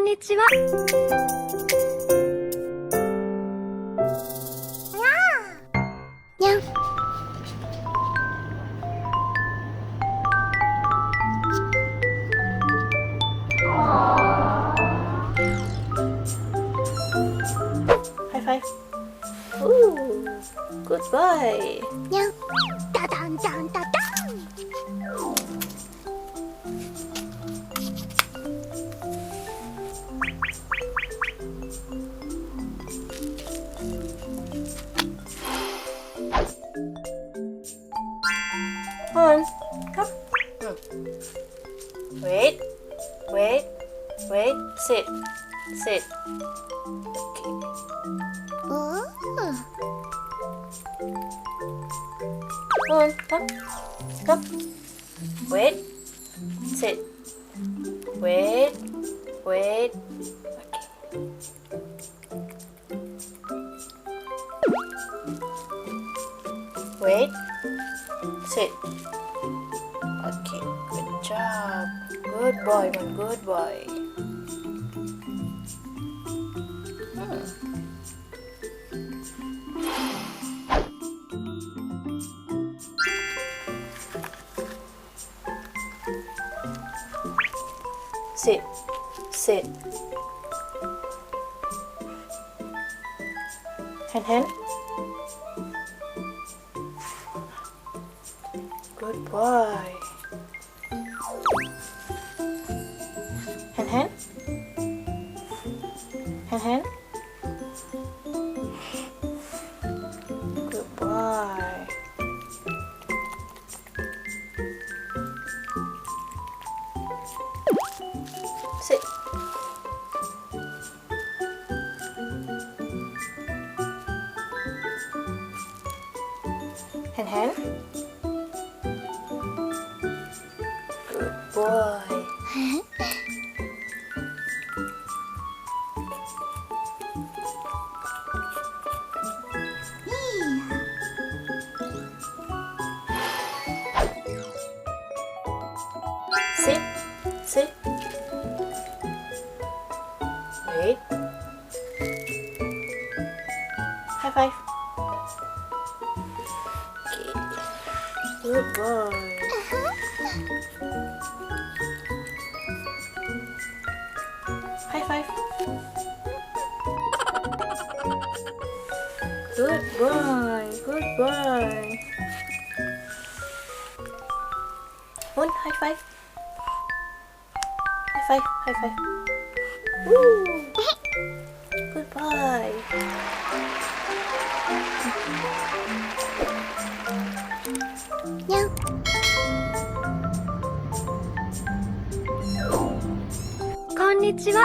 にちは。にゃん。ハイファイブ。Good boy. にゃん。ダダンダンダダン。Come on, come. Wait, wait, wait. Sit, sit. Okay. Come on, come, come. Wait, sit. Wait, wait. Okay. Wait, sit. Okay, good job. Good boy, man, good boy. Sit, sit. Hand. Good boy. Hand. Hand. Good boy. Sit. Hand. Good boy. Sit, sit. Wait. High five. Okay. Good boy. High five. Good boy. Good boy. One high five. High five. High five. Woo. Good boy. Meow. Konnichiwa.